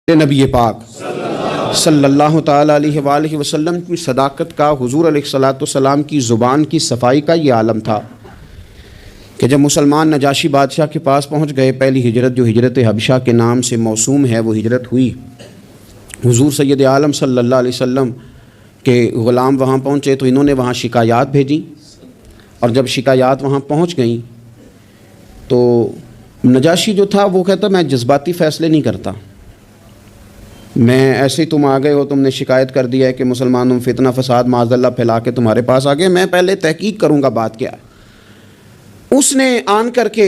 نبی پاک صلی اللہ تعالیٰ علیہ وآلہ وسلم کی صداقت کا، حضور علیہ الصلوۃ والسلام کی زبان کی صفائی کا یہ عالم تھا کہ جب مسلمان نجاشی بادشاہ کے پاس پہنچ گئے، پہلی ہجرت جو ہجرت حبشہ کے نام سے موسوم ہے وہ ہجرت ہوئی۔ حضور سید عالم صلی اللہ علیہ وسلم کے غلام وہاں پہنچے تو انہوں نے وہاں شکایات بھیجیں، اور جب شکایات وہاں پہنچ گئیں تو نجاشی جو تھا وہ کہتا میں جذباتی فیصلے نہیں کرتا، میں ایسے تم آ گئے ہو، تم نے شکایت کر دیا ہے کہ مسلمانوں میں فتنہ فساد معاذ اللہ پھیلا کے تمہارے پاس آ گئے، میں پہلے تحقیق کروں گا بات کیا ہے۔ اس نے آن کر کے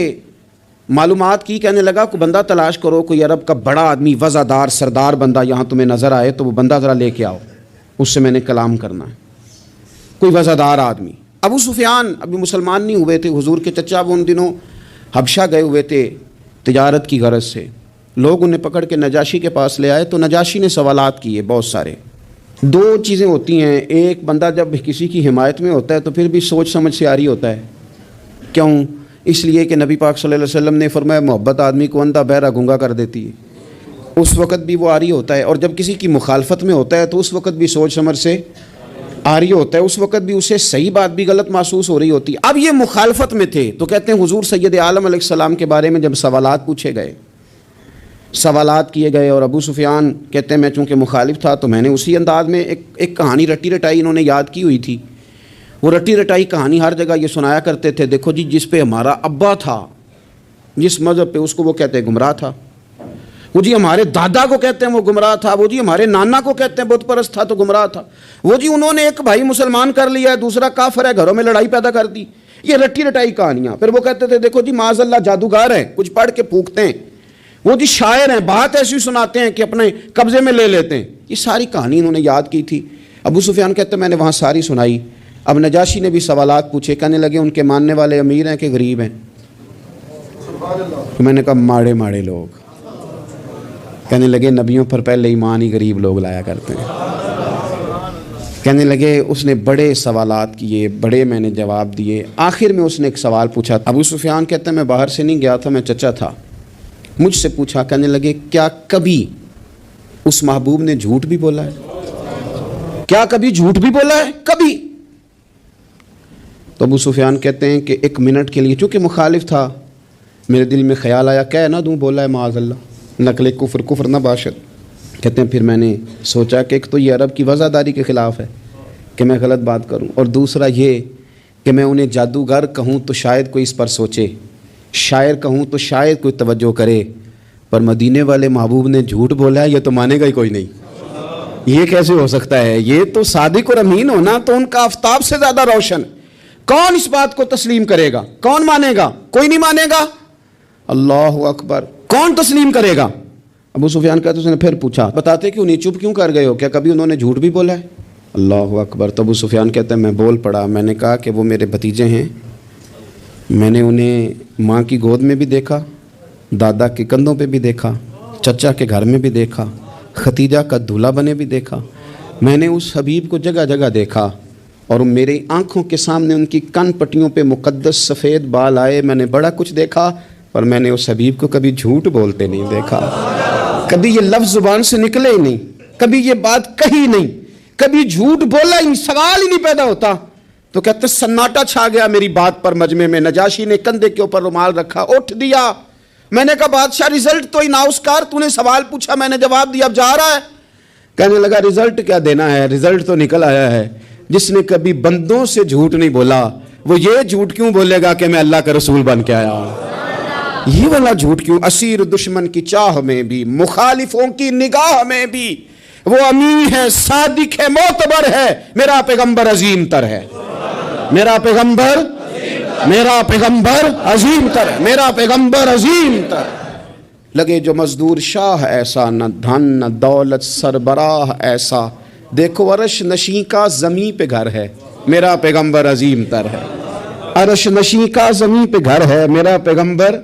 معلومات کی، کہنے لگا کوئی بندہ تلاش کرو، کوئی عرب کا بڑا آدمی وزادار سردار بندہ یہاں تمہیں نظر آئے تو وہ بندہ ذرا لے کے آؤ، اس سے میں نے کلام کرنا ہے، کوئی وزادار آدمی۔ ابو سفیان ابھی مسلمان نہیں ہوئے تھے، حضور کے چچا وہ ان دنوں حبشہ گئے ہوئے تھے تجارت کی غرض سے، لوگ انہیں پکڑ کے نجاشی کے پاس لے آئے تو نجاشی نے سوالات کیے بہت سارے۔ دو چیزیں ہوتی ہیں، ایک بندہ جب کسی کی حمایت میں ہوتا ہے تو پھر بھی سوچ سمجھ سے عاری ہوتا ہے، کیوں؟ اس لیے کہ نبی پاک صلی اللہ علیہ وسلم نے فرمایا محبت آدمی کو اندھا بہرا گونگا کر دیتی ہے، اس وقت بھی وہ عاری ہوتا ہے، اور جب کسی کی مخالفت میں ہوتا ہے تو اس وقت بھی سوچ سمجھ سے عاری ہوتا ہے، اس وقت بھی اسے صحیح بات بھی غلط محسوس ہو رہی ہوتی ہے۔ اب یہ مخالفت میں تھے تو کہتے ہیں حضور سید عالم علیہ السلام کے بارے میں جب سوالات پوچھے گئے، سوالات کیے گئے، اور ابو سفیان کہتے ہیں میں چونکہ مخالف تھا تو میں نے اسی انداز میں ایک کہانی رٹی رٹائی انہوں نے یاد کی ہوئی تھی، وہ رٹی رٹائی کہانی ہر جگہ یہ سنایا کرتے تھے، دیکھو جی جس پہ ہمارا ابا تھا، جس مذہب پہ، اس کو وہ کہتے ہیں گمراہ تھا، وہ جی ہمارے دادا کو کہتے ہیں وہ گمراہ تھا، وہ جی ہمارے نانا کو کہتے ہیں بت پرست تھا تو گمراہ تھا، وہ جی انہوں نے ایک بھائی مسلمان کر لیا ہے، دوسرا کافر ہے، گھروں میں لڑائی پیدا کر دی، یہ رٹی رٹائی کہانیاں۔ پھر وہ کہتے تھے دیکھو جی معاذ اللہ جادوگر ہیں، کچھ پڑھ کے پھونکتے ہیں، وہ جی شاعر ہیں، بات ایسی سناتے ہیں کہ اپنے قبضے میں لے لیتے ہیں۔ یہ ساری کہانی انہوں نے یاد کی تھی۔ ابو سفیان کہتے ہیں میں نے وہاں ساری سنائی۔ اب نجاشی نے بھی سوالات پوچھے، کہنے لگے ان کے ماننے والے امیر ہیں کہ غریب ہیں؟ میں نے کہا ماڑے ماڑے لوگ۔ کہنے لگے نبیوں پر پہلے ایمان ہی غریب لوگ لایا کرتے ہیں۔ کہنے لگے اس نے بڑے سوالات کیے، بڑے میں نے جواب دیے، آخر میں اس نے ایک سوال پوچھا۔ ابو سفیان کہتے ہیں میں باہر سے نہیں گیا تھا، میں چچا تھا، مجھ سے پوچھا، کہنے لگے کیا کبھی اس محبوب نے جھوٹ بھی بولا ہے؟ کیا کبھی جھوٹ بھی بولا ہے؟ کبھی؟ تو ابو سفیان کہتے ہیں کہ ایک منٹ کے لیے چونکہ مخالف تھا، میرے دل میں خیال آیا کہہ نہ دوں بولا ہے معاذ اللہ، نقل کفر نہ باشد۔ کہتے ہیں پھر میں نے سوچا کہ ایک تو یہ عرب کی وزاداری کے خلاف ہے کہ میں غلط بات کروں، اور دوسرا یہ کہ میں انہیں جادوگر کہوں تو شاید کوئی اس پر سوچے، شاعر کہوں تو شاید کوئی توجہ کرے، پر مدینے والے محبوب نے جھوٹ بولا ہے یہ تو مانے گا ہی کوئی نہیں۔ یہ کیسے ہو سکتا ہے؟ یہ تو صادق اور امین ہونا تو ان کا آفتاب سے زیادہ روشن۔ کون اس بات کو تسلیم کرے گا؟ کون مانے گا؟ کوئی نہیں مانے گا۔ اللہ اکبر، کون تسلیم کرے گا؟ ابو سفیان کہتے اس نے پھر پوچھا بتاتے کیوں نہیں، چپ کیوں کر گئے ہو، کیا کبھی انہوں نے جھوٹ بھی بولا ہے؟ اللہ اکبر۔ تو ابو سفیان کہتے ہیں میں بول پڑا، میں نے کہا کہ وہ میرے بھتیجے ہیں، میں نے انہیں ماں کی گود میں بھی دیکھا، دادا کے کندھوں پہ بھی دیکھا، چچا کے گھر میں بھی دیکھا، ختیجہ کا دولہا بنے بھی دیکھا، میں نے اس حبیب کو جگہ جگہ دیکھا، اور میری آنکھوں کے سامنے ان کی کن پٹیوں پہ مقدس سفید بال آئے، میں نے بڑا کچھ دیکھا، پر میں نے اس حبیب کو کبھی جھوٹ بولتے نہیں دیکھا، کبھی یہ لفظ زبان سے نکلے ہی نہیں، کبھی یہ بات کہی نہیں، کبھی جھوٹ بولا ہی نہیں، سوال ہی نہیں پیدا ہوتا۔ تو کہتے سناٹا چھا گیا میری بات پر مجمع میں۔ نجاشی نے کندھے کے اوپر رومال رکھا، اٹھ دیا۔ میں نے کہا بادشاہ رزلٹ تو ہی ناؤسکار، تو نے سوال پوچھا، میں نے جواب دیا، اب جا رہا ہے؟ کہنے لگا رزلٹ کیا دینا ہے، رزلٹ تو نکل آیا ہے۔ جس نے کبھی بندوں سے جھوٹ نہیں بولا وہ یہ جھوٹ کیوں بولے گا کہ میں اللہ کا رسول بن کے آیا ہوں؟ یہ والا جھوٹ کیوں؟ اسیر دشمن کی چاہ میں بھی، مخالفوں کی نگاہ میں بھی وہ امین ہے، صادق ہے، معتبر ہے، میرا پیغمبر عظیم تر ہے، میرا پیغمبر عظیم تر ہے، میرا پیغمبر عظیم تر۔ لگے جو مزدور شاہ ایسا، نہ دھن نہ دولت سربراہ ایسا، دیکھو عرش نشیں کا زمین پہ گھر ہے، میرا پیغمبر عظیم تر ہے، عرش نشیں کا زمین پہ گھر ہے، میرا پیغمبر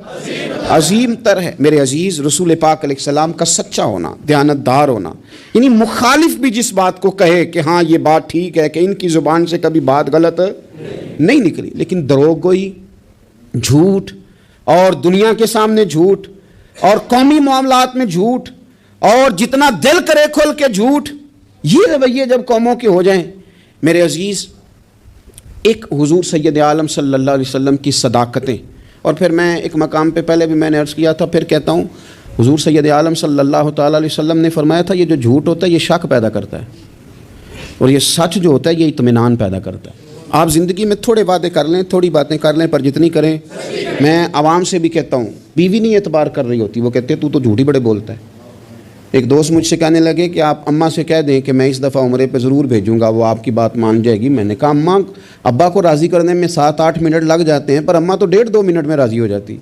عظیم تر ہے۔ میرے عزیز، رسول پاک علیہ السلام کا سچا ہونا، دیانتدار ہونا، یعنی مخالف بھی جس بات کو کہے کہ ہاں یہ بات ٹھیک ہے، کہ ان کی زبان سے کبھی بات غلط نہیں نکلی، لیکن دروغ گوئی، جھوٹ، اور دنیا کے سامنے جھوٹ، اور قومی معاملات میں جھوٹ، اور جتنا دل کرے کھل کے جھوٹ. یہ رویے جب قوموں کے ہو جائیں میرے عزیز، ایک حضور سید عالم صلی اللہ علیہ وسلم کی صداقتیں، اور پھر میں ایک مقام پہ پہلے بھی میں نے عرض کیا تھا، پھر کہتا ہوں، حضور سید عالم صلی اللہ تعالیٰ علیہ وسلم نے فرمایا تھا یہ جو جھوٹ ہوتا ہے یہ شک پیدا کرتا ہے، اور یہ سچ جو ہوتا ہے یہ اطمینان پیدا کرتا ہے. آپ زندگی میں تھوڑے وعدے کر لیں، تھوڑی باتیں کر لیں، پر جتنی کریں. میں عوام سے بھی کہتا ہوں، بیوی نہیں اعتبار کر رہی ہوتی، وہ کہتے ہیں تو جھوٹ ہی بڑے بولتا ہے. ایک دوست مجھ سے کہنے لگے کہ آپ اماں سے کہہ دیں کہ میں اس دفعہ عمرے پہ ضرور بھیجوں گا، وہ آپ کی بات مان جائے گی. میں نے کہا اماں ابا کو راضی کرنے میں 7-8 منٹ لگ جاتے ہیں، پر اماں تو 1.5-2 منٹ میں راضی ہو جاتی،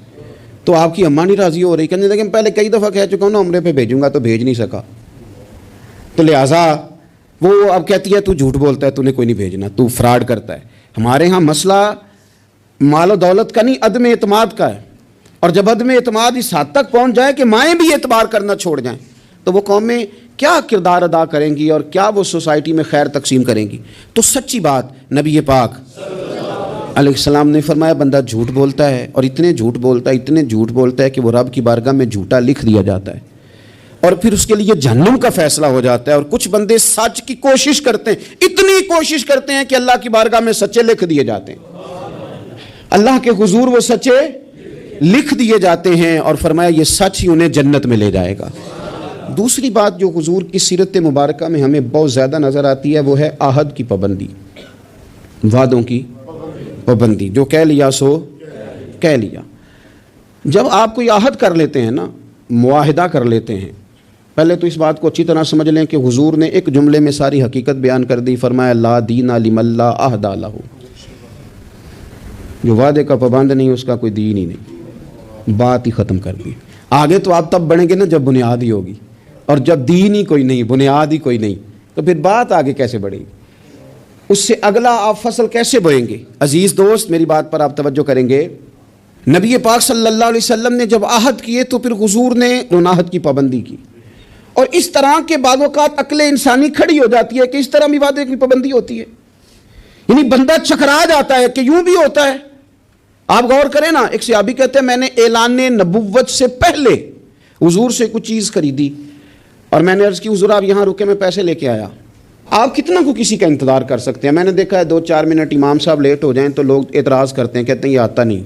تو آپ کی اماں نہیں راضی ہو رہی. کہنے لگے میں پہلے کئی دفعہ کہہ چکا ہوں نا عمرے پہ بھیجوں گا، تو بھیج نہیں سکا، تو لہٰذا وہ اب کہتی ہے تو جھوٹ بولتا ہے، تو نے کوئی نہیں بھیجنا، تو فراڈ کرتا ہے. ہمارے ہاں مسئلہ مال و دولت کا نہیں، عدم اعتماد کا ہے. اور جب عدم اعتماد اس حد تک پہنچ جائے کہ مائیں بھی اعتبار کرنا چھوڑ جائیں، تو وہ قومیں کیا کردار ادا کریں گی اور کیا وہ سوسائٹی میں خیر تقسیم کریں گی. تو سچی بات نبی پاک علیہ السلام نے فرمایا بندہ جھوٹ بولتا ہے، اور اتنے جھوٹ بولتا ہے کہ وہ رب کی بارگاہ میں جھوٹا لکھ دیا جاتا ہے، اور پھر اس کے لیے جہنم کا فیصلہ ہو جاتا ہے. اور کچھ بندے سچ کی کوشش کرتے ہیں، اتنی کوشش کرتے ہیں کہ اللہ کی بارگاہ میں سچے لکھ دیے جاتے ہیں، اللہ کے حضور وہ سچے لکھ دیے جاتے ہیں، اور فرمایا یہ سچ ہی انہیں جنت میں لے جائے گا. دوسری بات جو حضور کی سیرت مبارکہ میں ہمیں بہت زیادہ نظر آتی ہے وہ ہے عہد کی پابندی، وعدوں کی پابندی. جو کہہ لیا سو کہہ لیا. جب آپ کوئی عہد کر لیتے ہیں نا، معاہدہ کر لیتے ہیں، پہلے تو اس بات کو اچھی طرح سمجھ لیں کہ حضور نے ایک جملے میں ساری حقیقت بیان کر دی. فرمایا لا دین لمن لا عہد لہ، جو وعدے کا پابند نہیں اس کا کوئی دین ہی نہیں. بات ہی ختم کر دی. آگے تو آپ تب بڑھیں گے نا جب بنیاد ہی ہوگی، اور جب دین ہی کوئی نہیں، بنیاد ہی کوئی نہیں، تو پھر بات آگے کیسے بڑھے گی؟ اس سے اگلا آپ فصل کیسے بوئیں گے؟ عزیز دوست میری بات پر آپ توجہ کریں گے. نبی پاک صلی اللہ علیہ وسلم نے جب عہد کیے تو پھر حضور نے ان عہد کی پابندی کی. اور اس طرح کے بعض اوقات عقل انسانی کھڑی ہو جاتی ہے کہ اس طرح بھی وعدے کی پابندی ہوتی ہے. یعنی بندہ چکرا جاتا ہے کہ یوں بھی ہوتا ہے. آپ غور کریں نا، ایک صحابی کہتے ہیں میں نے اعلان نبوت سے پہلے حضور سے کچھ چیز خریدی، اور میں نے عرض کی حضور آپ یہاں رکے، میں پیسے لے کے آیا. آپ کتنا کو کسی کا انتظار کر سکتے ہیں؟ میں نے دیکھا ہے 2-4 منٹ امام صاحب لیٹ ہو جائیں تو لوگ اعتراض کرتے ہیں، کہتے ہیں یہ آتا نہیں،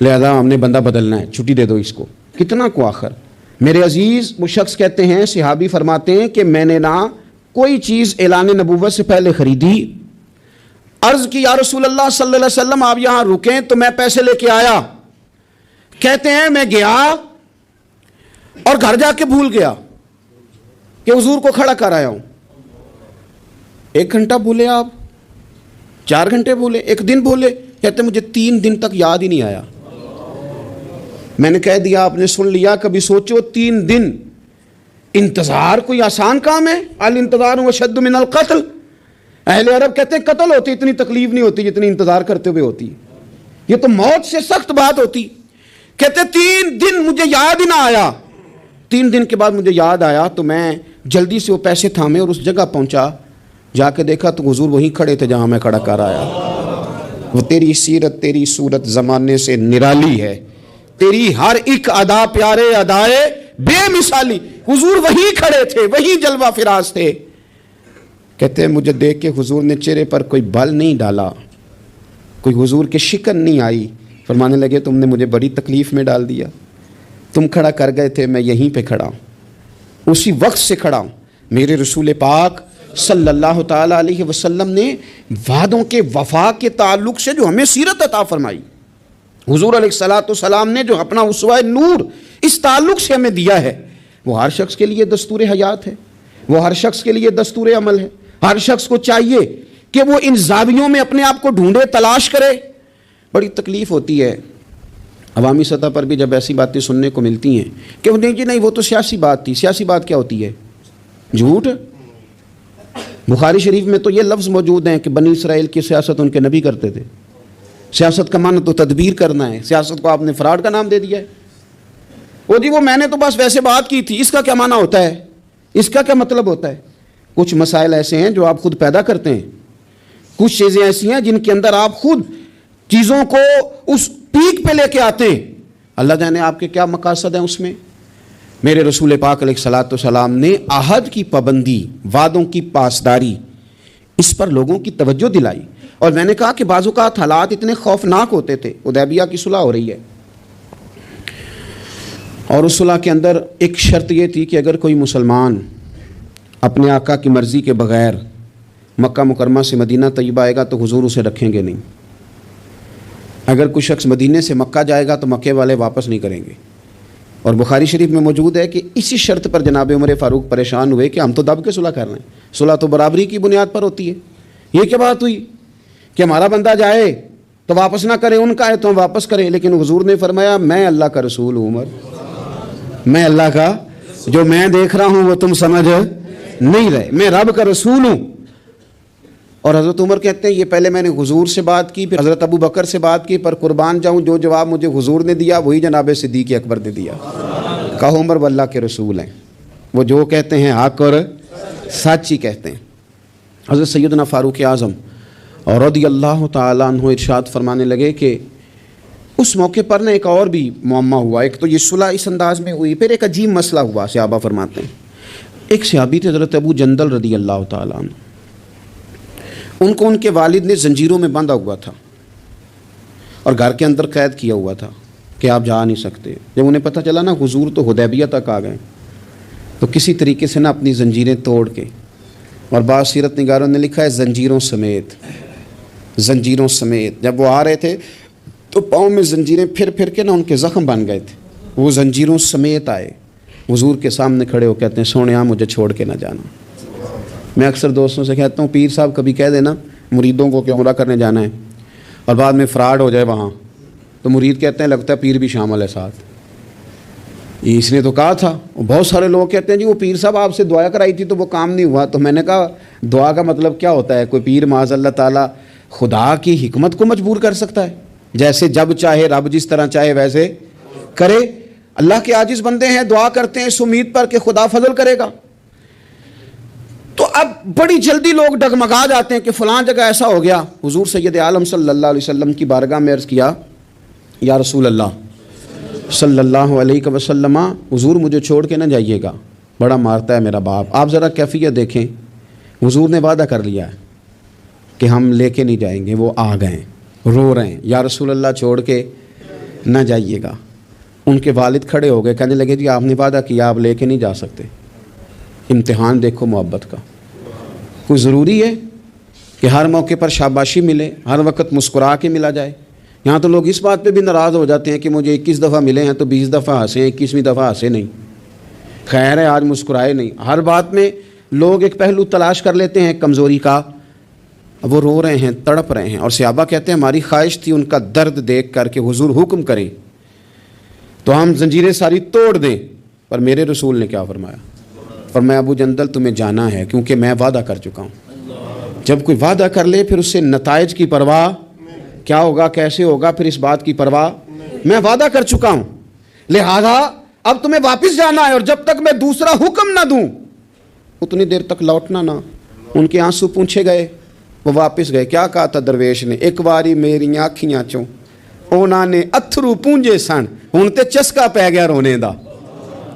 لہذا ہم نے بندہ بدلنا ہے، چھٹی دے دو اس کو. کتنا کو آخر میرے عزیز. وہ شخص کہتے ہیں، صحابی فرماتے ہیں کہ میں نے نہ کوئی چیز اعلان نبوت سے پہلے خریدی. عرض کی یا رسول اللہ صلی اللہ علیہ وسلم آپ یہاں رکیں تو میں پیسے لے کے آیا. کہتے ہیں میں گیا اور گھر جا کے بھول گیا کہ حضور کو کھڑا کر آیا ہوں. 1 گھنٹہ بھولے آپ، 4 گھنٹے بھولے، 1 دن بھولے. کہتے مجھے 3 دن تک یاد ہی نہیں آیا. میں نے کہہ دیا آپ نے سن لیا، کبھی سوچو 3 دن انتظار کوئی آسان کام ہے؟ الانتظار اشد من القتل. اہل عرب کہتے ہیں قتل ہوتی اتنی تکلیف نہیں ہوتی جتنی انتظار کرتے ہوئے ہوتی، یہ تو موت سے سخت بات ہوتی. کہتے 3 دن مجھے یاد ہی نہ آیا. 3 دن کے بعد مجھے یاد آیا تو میں جلدی سے وہ پیسے تھامے اور اس جگہ پہنچا. جا کے دیکھا تو حضور وہیں کھڑے تھے جہاں میں کھڑا کر آیا. وہ تیری سیرت تیری صورت زمانے سے نرالی ہے، تیری ہر ایک ادا پیارے ادائے بے مثالی. حضور وہیں کھڑے تھے، وہیں جلوہ فراز تھے. کہتے ہیں مجھے دیکھ کے حضور نے چہرے پر کوئی بل نہیں ڈالا، کوئی حضور کی شکن نہیں آئی. فرمانے لگے تم نے مجھے بڑی تکلیف میں ڈال دیا، تم کھڑا کر گئے تھے، میں یہیں پہ کھڑا ہوں، اسی وقت سے کھڑا ہوں. میرے رسول پاک صلی اللہ تعالیٰ علیہ وسلم نے وعدوں کے وفا کے تعلق سے جو ہمیں سیرت عطا فرمائی، حضور علیہ الصلوۃ والسلام نے جو اپنا اسوہ نور اس تعلق سے ہمیں دیا ہے، وہ ہر شخص کے لیے دستور حیات ہے، وہ ہر شخص کے لیے دستور عمل ہے. ہر شخص کو چاہیے کہ وہ ان زاویوں میں اپنے آپ کو ڈھونڈے، تلاش کرے. بڑی تکلیف ہوتی ہے عوامی سطح پر بھی جب ایسی باتیں سننے کو ملتی ہیں کہ نہیں جی نہیں وہ تو سیاسی بات تھی. سیاسی بات کیا ہوتی ہے؟ جھوٹ. بخاری شریف میں تو یہ لفظ موجود ہیں کہ بنی اسرائیل کی سیاست ان کے نبی کرتے تھے. سیاست کا معنی تو تدبیر کرنا ہے، سیاست کو آپ نے فراڈ کا نام دے دیا ہے. وہ جی وہ میں نے تو بس ویسے بات کی تھی، اس کا کیا معنی ہوتا ہے؟ اس کا کیا مطلب ہوتا ہے؟ کچھ مسائل ایسے ہیں جو آپ خود پیدا کرتے ہیں، کچھ چیزیں ایسی ہیں جن کے اندر آپ خود چیزوں کو اس پیک پہ لے کے آتے ہیں. اللہ جانے آپ کے کیا مقاصد ہیں اس میں. میرے رسول پاک علیہ الصلاۃ والسلام نے عہد کی پابندی، وعدوں کی پاسداری، اس پر لوگوں کی توجہ دلائی. اور میں نے کہا کہ بعض اوقات حالات اتنے خوفناک ہوتے تھے. حدیبیہ کی صلح ہو رہی ہے اور اس صلح کے اندر ایک شرط یہ تھی کہ اگر کوئی مسلمان اپنے آقا کی مرضی کے بغیر مکہ مکرمہ سے مدینہ طیبہ آئے گا تو حضور اسے رکھیں گے نہیں. اگر کوئی شخص مدینے سے مکہ جائے گا تو مکے والے واپس نہیں کریں گے. اور بخاری شریف میں موجود ہے کہ اسی شرط پر جناب عمر فاروق پریشان ہوئے کہ ہم تو دب کے صلح کر رہے ہیں، صلح تو برابری کی بنیاد پر ہوتی ہے. یہ کیا بات ہوئی کہ ہمارا بندہ جائے تو واپس نہ کرے، ان کا ہے تو ہم واپس کریں. لیکن حضور نے فرمایا میں اللہ کا رسول ہوں عمر، میں اللہ کا، جو میں دیکھ رہا ہوں وہ تم سمجھ نہیں رہے، میں رب کا رسول ہوں. اور حضرت عمر کہتے ہیں یہ پہلے میں نے حضور سے بات کی، پھر حضرت ابو بکر سے بات کی، پر قربان جاؤں جو جواب مجھے حضور نے دیا وہی جناب صدیق اکبر نے دیا. کہو عمر وہ اللہ کے رسول ہیں، وہ جو کہتے ہیں حق اور سچ ہی کہتے ہیں. حضرت سیدنا فاروق اعظم اور رضی اللہ تعالیٰ عنہ ارشاد فرمانے لگے کہ اس موقع پر ایک اور بھی معمہ ہوا. ایک تو یہ صلح اس انداز میں ہوئی، پھر ایک عجیب مسئلہ ہوا. صحابہ فرماتے ہیں ایک صحابی تھے حضرت ابو جندل رضی اللہ تعالیٰ عنہ، ان کو ان کے والد نے زنجیروں میں باندھا ہوا تھا اور گھر کے اندر قید کیا ہوا تھا کہ آپ جا نہیں سکتے. جب انہیں پتہ چلا نا حضور تو حدیبیہ تک آ گئے تو کسی طریقے سے نا اپنی زنجیریں توڑ کے، اور بعض سیرت نگاروں نے لکھا ہے زنجیروں سمیت، زنجیروں سمیت جب وہ آ رہے تھے تو پاؤں میں زنجیریں پھر پھر کے نا ان کے زخم بن گئے تھے. وہ زنجیروں سمیت آئے حضور کے سامنے کھڑے ہو کہتے ہیں سونیا مجھے چھوڑ کے نہ جانا. میں اکثر دوستوں سے کہتا ہوں پیر صاحب کبھی کہہ دینا مریدوں کو کہ عمرہ کرنے جانا ہے اور بعد میں فراڈ ہو جائے وہاں تو مرید کہتے ہیں لگتا ہے پیر بھی شامل ہے ساتھ. اس نے تو کہا تھا. بہت سارے لوگ کہتے ہیں جی وہ پیر صاحب آپ سے دعا کرائی تھی تو وہ کام نہیں ہوا. تو میں نے کہا دعا کا مطلب کیا ہوتا ہے؟ کوئی پیر معاذ اللہ تعالیٰ خدا کی حکمت کو مجبور کر سکتا ہے؟ جیسے جب چاہے رب جس طرح چاہے ویسے کرے. اللہ کے عاجز بندے ہیں، دعا کرتے ہیں اس امید پر کہ خدا فضل کرے گا. تو اب بڑی جلدی لوگ ڈگمگا جاتے ہیں کہ فلاں جگہ ایسا ہو گیا. حضور سید عالم صلی اللہ علیہ وسلم کی بارگاہ میں عرض کیا یا رسول اللہ صلی اللہ علیہ وسلم، حضور مجھے چھوڑ کے نہ جائیے گا، بڑا مارتا ہے میرا باپ. آپ ذرا کیفیت دیکھیں. حضور نے وعدہ کر لیا ہے کہ ہم لے کے نہیں جائیں گے. وہ آ گئے رو رہے ہیں یا رسول اللہ چھوڑ کے نہ جائیے گا. ان کے والد کھڑے ہو گئے کہنے لگے جی آپ نے وعدہ کیا آپ لے کے نہیں جا سکتے. امتحان دیکھو محبت کا. کوئی ضروری ہے کہ ہر موقع پر شاباشی ملے، ہر وقت مسکرا کے ملا جائے؟ یہاں تو لوگ اس بات پہ بھی ناراض ہو جاتے ہیں کہ مجھے 21 دفعہ ملے ہیں تو 20 دفعہ ہنسے، 21ویں دفعہ ہنسے نہیں. خیر ہے آج مسکرائے نہیں. ہر بات میں لوگ ایک پہلو تلاش کر لیتے ہیں کمزوری کا. وہ رو رہے ہیں، تڑپ رہے ہیں. اور صحابہ کہتے ہیں ہماری خواہش تھی ان کا درد دیکھ کر کہ حضور حکم کریں تو ہم زنجیریں ساری توڑ دیں. پر میرے رسول نے کیا فرمایا؟ فرمایا ابو جندل تمہیں جانا ہے کیونکہ میں وعدہ کر چکا ہوں. جب کوئی وعدہ کر لے پھر اس سے نتائج کی پرواہ، کیا ہوگا کیسے ہوگا، پھر اس بات کی پرواہ. میں وعدہ کر چکا ہوں لہذا اب تمہیں واپس جانا ہے، اور جب تک میں دوسرا حکم نہ دوں اتنی دیر تک لوٹنا نہ. ان کے آنسو پونچھے گئے، وہ واپس گئے. کیا کہا تھا درویش نے؟ ایک باری میری آنکھیاں چوں اونا نے اتھرو پونجے سن، ہن تے چسکا پی گیا رونے دا،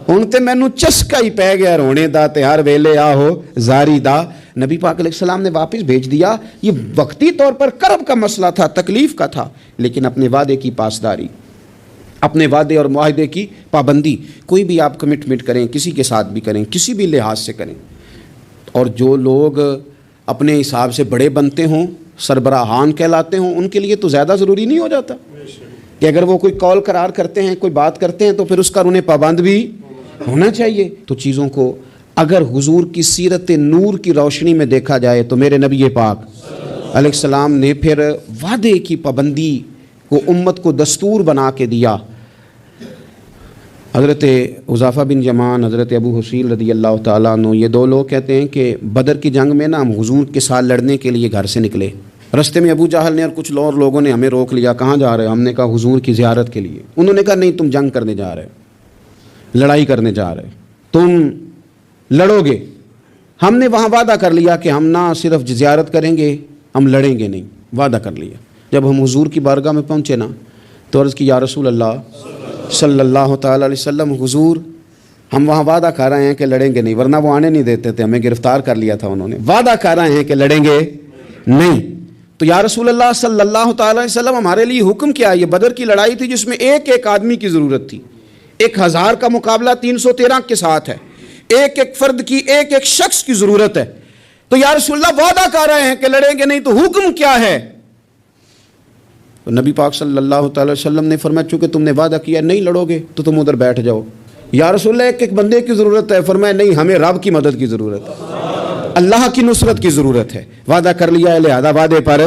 ہن تے مینوں چسکا ہی پی گیا رونے دا، تے ہر ویلے آہو زاری دا. نبی پاک علیہ السلام نے واپس بھیج دیا. یہ وقتی طور پر کرب کا مسئلہ تھا، تکلیف کا تھا، لیکن اپنے وعدے کی پاسداری، اپنے وعدے اور معاہدے کی پابندی. کوئی بھی آپ کمٹمنٹ کریں، کسی کے ساتھ بھی کریں، کسی بھی لحاظ سے کریں. اور جو لوگ اپنے حساب سے بڑے بنتے ہوں، سربراہان کہلاتے ہوں، ان کے لیے تو زیادہ ضروری نہیں ہو جاتا کہ اگر وہ کوئی کال قرار کرتے ہیں، کوئی بات کرتے ہیں تو پھر اس کا انہیں پابند بھی ہونا چاہیے. تو چیزوں کو اگر حضور کی سیرت نور کی روشنی میں دیکھا جائے تو میرے نبی پاک علیہ السلام نے پھر وعدے کی پابندی کو امت کو دستور بنا کے دیا. حضرت حذیفہ بن یمان، حضرت ابو حسیل رضی اللہ تعالیٰ عنہ، یہ دو لوگ کہتے ہیں کہ بدر کی جنگ میں نا ہم حضور کے ساتھ لڑنے کے لیے گھر سے نکلے. رستے میں ابو جہل نے اور کچھ اور لوگوں نے ہمیں روک لیا. کہاں جا رہے ہو؟ ہم نے کہا حضور کی زیارت کے لیے. انہوں نے کہا نہیں تم جنگ کرنے جا رہے ہو، لڑائی کرنے جا رہے ہو، تم لڑو گے. ہم نے وہاں وعدہ کر لیا کہ ہم نہ صرف زیارت کریں گے، ہم لڑیں گے نہیں. وعدہ کر لیا. جب ہم حضور کی بارگاہ میں پہنچے نا تو عرض کی یا رسول اللہ صلی اللہ تعالیٰ علیہ وسلم، حضور ہم وہاں وعدہ کر رہے ہیں کہ لڑیں گے نہیں، ورنہ وہ آنے نہیں دیتے تھے، ہمیں گرفتار کر لیا تھا انہوں نے، وعدہ کر رہے ہیں کہ لڑیں گے نہیں۔ تو یا رسول اللہ صلی اللہ تعالی علیہ وسلم ہمارے لیے حکم کیا ہے؟ یہ بدر کی لڑائی تھی جس میں ایک ایک آدمی کی ضرورت تھی، 1000 کا مقابلہ 313 کے ساتھ ہے، ایک ایک فرد کی، ایک ایک شخص کی ضرورت ہے۔ تو یا رسول اللہ وعدہ کر رہے ہیں کہ لڑیں گے نہیں، تو حکم کیا ہے؟ تو نبی پاک صلی اللہ تعالی وسلم نے فرمایا چونکہ تم نے وعدہ کیا نہیں لڑو گے تو تم ادھر بیٹھ جاؤ۔ یا رسول اللہ ایک ایک بندے کی ضرورت ہے، فرمایا نہیں، ہمیں رب کی مدد کی ضرورت ہے، اللہ کی نصرت کی ضرورت ہے، وعدہ کر لیا ہے لہذا وعدے پر